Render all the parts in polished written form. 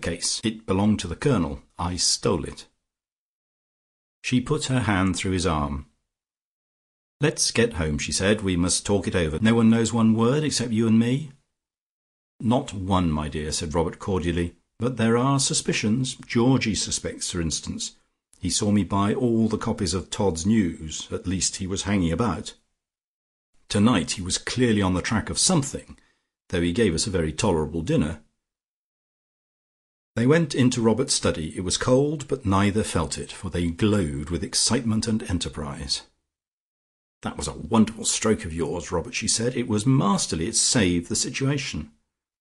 case. It belonged to the Colonel. I stole it." She put her hand through his arm. "Let's get home," she said. "We must talk it over. No one knows one word except you and me?" "Not one, my dear," said Robert cordially. "But there are suspicions. Georgie suspects, for instance. He saw me buy all the copies of Todd's News. At least he was hanging about. Tonight he was clearly on the track of something, though he gave us a very tolerable dinner." They went into Robert's study. It was cold, but neither felt it, for they glowed with excitement and enterprise. "That was a wonderful stroke of yours, Robert," she said. "It was masterly. It saved the situation.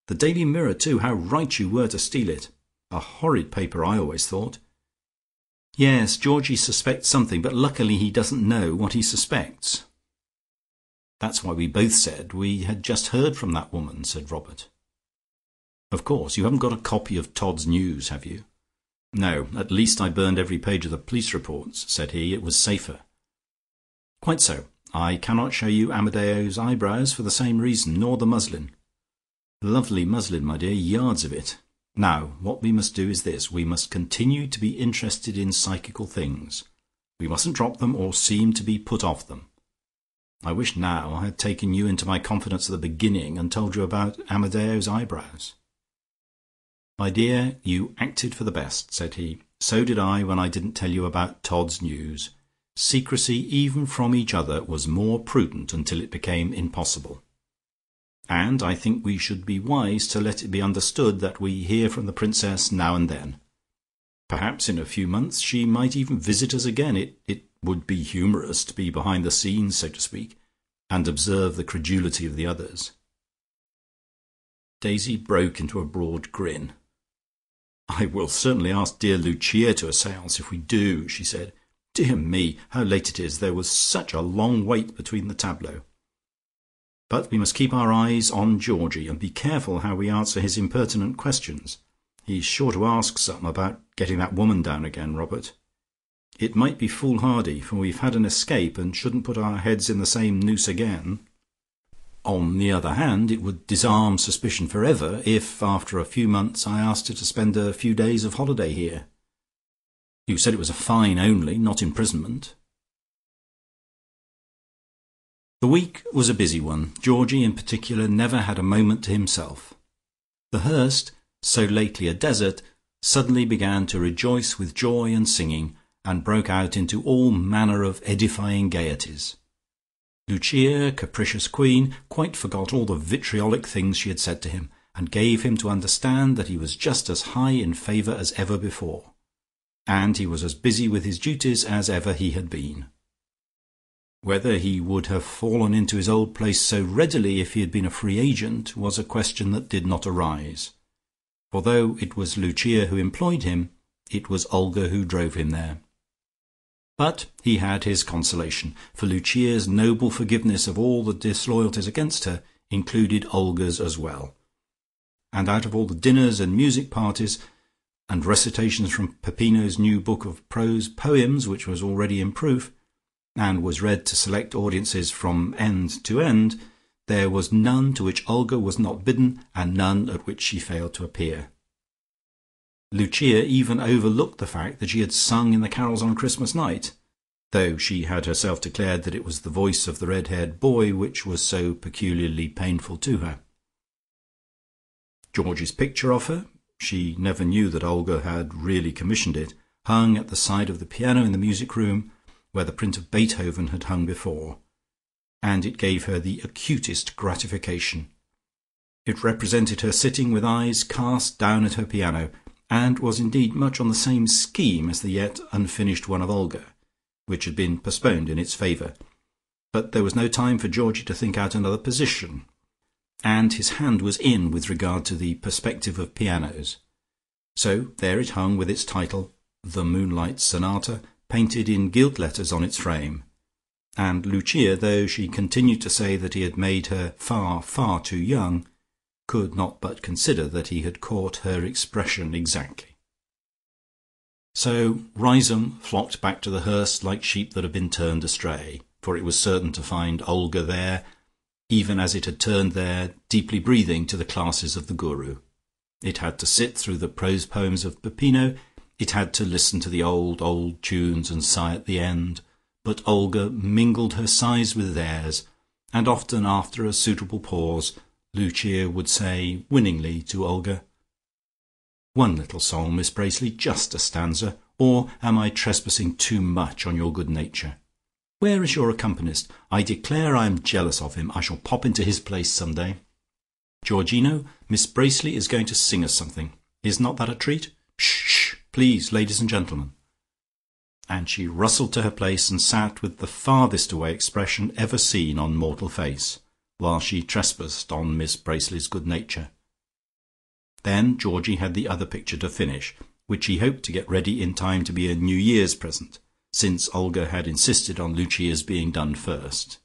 The Daily Mirror, too. How right you were to steal it. A horrid paper, I always thought." "Yes, Georgie suspects something, but luckily he doesn't know what he suspects." "That's why we both said we had just heard from that woman," said Robert. "Of course, you haven't got a copy of Todd's News, have you?" "No, at least I burned every page of the police reports," said he. "It was safer." "Quite so. I cannot show you Amadeo's eyebrows for the same reason, nor the muslin. Lovely muslin, my dear, yards of it. Now, what we must do is this. We must continue to be interested in psychical things. We mustn't drop them or seem to be put off them. I wish now I had taken you into my confidence at the beginning and told you about Amadeo's eyebrows." "My dear, you acted for the best," said he. "So did I when I didn't tell you about Todd's News. Secrecy even from each other was more prudent until it became impossible. And I think we should be wise to let it be understood that we hear from the Princess now and then. Perhaps in a few months she might even visit us again. It would be humorous to be behind the scenes, so to speak, and observe the credulity of the others." Daisy broke into a broad grin. "I will certainly ask dear Lucia to a séance if we do," she said. "Dear me, how late it is. There was such a long wait between the tableaux. But we must keep our eyes on Georgie, and be careful how we answer his impertinent questions. He's sure to ask some about getting that woman down again, Robert. It might be foolhardy, for we've had an escape, and shouldn't put our heads in the same noose again. On the other hand, it would disarm suspicion forever if, after a few months, I asked her to spend a few days of holiday here. You said it was a fine only, not imprisonment." The week was a busy one. Georgie, in particular, never had a moment to himself. The Hurst, so lately a desert, suddenly began to rejoice with joy and singing, and broke out into all manner of edifying gaieties. Lucia, capricious queen, quite forgot all the vitriolic things she had said to him, and gave him to understand that he was just as high in favour as ever before, and he was as busy with his duties as ever he had been. Whether he would have fallen into his old place so readily if he had been a free agent was a question that did not arise, for though it was Lucia who employed him, it was Olga who drove him there. But he had his consolation, for Lucia's noble forgiveness of all the disloyalties against her included Olga's as well, and out of all the dinners and music parties, and recitations from Peppino's new book of prose poems, which was already in proof, and was read to select audiences from end to end, there was none to which Olga was not bidden, and none at which she failed to appear. Lucia even overlooked the fact that she had sung in the carols on Christmas night, though she had herself declared that it was the voice of the red-haired boy which was so peculiarly painful to her. George's picture of her, she never knew that Olga had really commissioned it, hung at the side of the piano in the music-room, where the print of Beethoven had hung before, and it gave her the acutest gratification. It represented her sitting with eyes cast down at her piano, and was indeed much on the same scheme as the yet unfinished one of Olga, which had been postponed in its favour. But there was no time for Georgie to think out another position, and his hand was in with regard to the perspective of pianos. So there it hung with its title, The Moonlight Sonata, painted in gilt letters on its frame, and Lucia, though she continued to say that he had made her far, far too young, could not but consider that he had caught her expression exactly. So Riseholme flocked back to the Hurst like sheep that have been turned astray, for it was certain to find Olga there, even as it had turned there, deeply breathing, to the classes of the Guru. It had to sit through the prose poems of Peppino. It had to listen to the old tunes and sigh at the end, but Olga mingled her sighs with theirs, and often after a suitable pause Lucia would say winningly to Olga, "One little song, Miss Bracely, just a stanza, or am I trespassing too much on your good nature? Where is your accompanist? I declare I am jealous of him. I shall pop into his place some day. Georgino, Miss Bracely is going to sing us something. Is not that a treat? Shh, please, ladies and gentlemen." And she rustled to her place and sat with the farthest away expression ever seen on mortal face, while she trespassed on Miss Bracely's good nature. Then Georgie had the other picture to finish, which he hoped to get ready in time to be a New Year's present, since Olga had insisted on Lucia's being done first.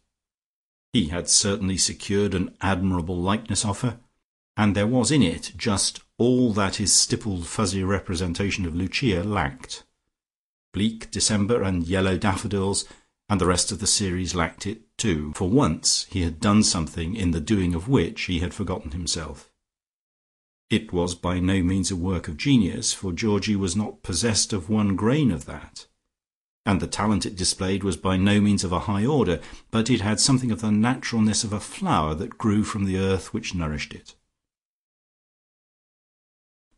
He had certainly secured an admirable likeness of her, and there was in it just all that his stippled fuzzy representation of Lucia lacked. Bleak December and yellow daffodils and the rest of the series lacked it too. For once he had done something in the doing of which he had forgotten himself. It was by no means a work of genius, for Georgie was not possessed of one grain of that, and the talent it displayed was by no means of a high order, but it had something of the naturalness of a flower that grew from the earth which nourished it.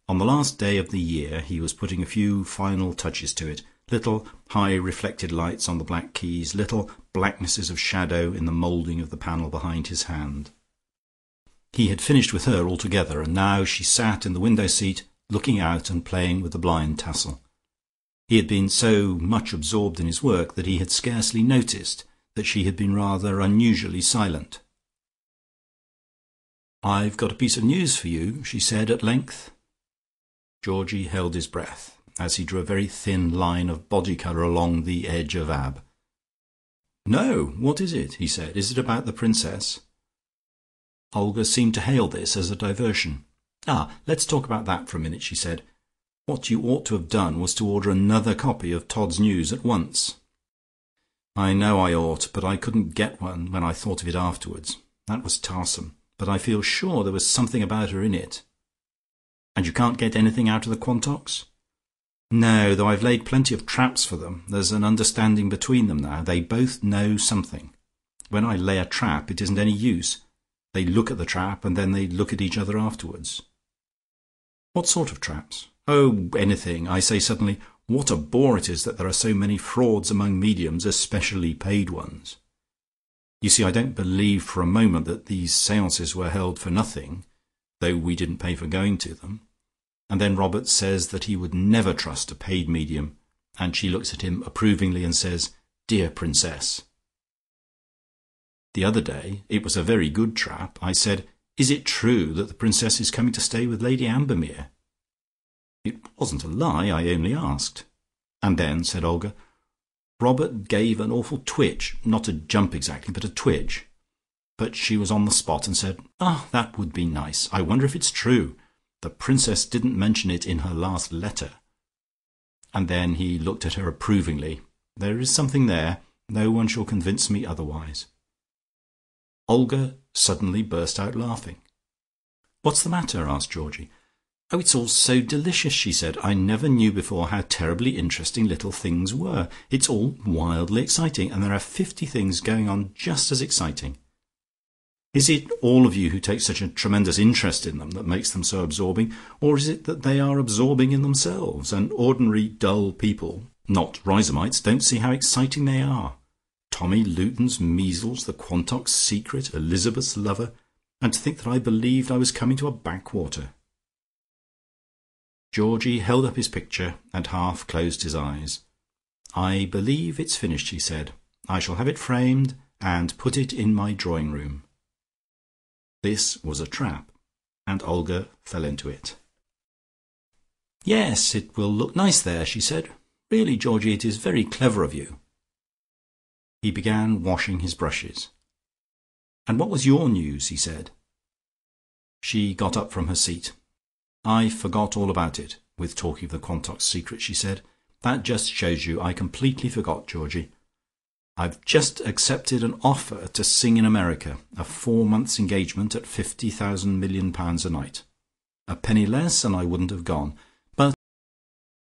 On the last day of the year he was putting a few final touches to it, little high reflected lights on the black keys, little blacknesses of shadow in the moulding of the panel behind his hand. He had finished with her altogether, and now she sat in the window seat looking out and playing with the blind tassel. He had been so much absorbed in his work that he had scarcely noticed that she had been rather unusually silent. "I've got a piece of news for you," she said at length. Georgie held his breath, as he drew a very thin line of body colour along the edge of Ab. "No, what is it?" he said. "Is it about the Princess?" Olga seemed to hail this as a diversion. "Let's talk about that for a minute," she said. "What you ought to have done was to order another copy of Todd's News at once." "I know I ought, but I couldn't get one when I thought of it afterwards. That was tarsome, but I feel sure there was something about her in it." "And you can't get anything out of the Quantocks?" "No, though I've laid plenty of traps for them. There's an understanding between them now. They both know something. When I lay a trap it isn't any use. They look at the trap, and then they look at each other afterwards." "What sort of traps?" "Oh, anything. I say suddenly, what a bore it is that there are so many frauds among mediums, especially paid ones. You see, I don't believe for a moment that these séances were held for nothing, though we didn't pay for going to them. And then Robert says that he would never trust a paid medium, and she looks at him approvingly and says, 'Dear Princess.' The other day, it was a very good trap, I said, 'Is it true that the Princess is coming to stay with Lady Ambermere?' It wasn't a lie, I only asked. And then," said Olga, "Robert gave an awful twitch, not a jump exactly, but a twitch. But she was on the spot and said, 'That would be nice. I wonder if it's true. The Princess didn't mention it in her last letter.' And then he looked at her approvingly. There is something there. No one shall convince me otherwise." Olga suddenly burst out laughing. "What's the matter?" asked Georgie. "Oh, it's all so delicious," she said. "I never knew before how terribly interesting little things were. It's all wildly exciting, and there are 50 things going on just as exciting. Is it all of you who take such a tremendous interest in them that makes them so absorbing, or is it that they are absorbing in themselves, and ordinary dull people, not Rizomites, don't see how exciting they are? Tommy Luton's measles, the Quantock's secret, Elizabeth's lover, and to think that I believed I was coming to a backwater." Georgie held up his picture and half closed his eyes. "I believe it's finished," he said. "I shall have it framed and put it in my drawing room." This was a trap, and Olga fell into it. "Yes, it will look nice there," she said. "Really, Georgie, it is very clever of you." He began washing his brushes. "And what was your news?" he said. She got up from her seat. "I forgot all about it, with talking of the Quantock's secret," she said. "That just shows you I completely forgot, Georgie. I've just accepted an offer to sing in America, a 4 months' engagement at £50,000 million a night. A penny less and I wouldn't have gone.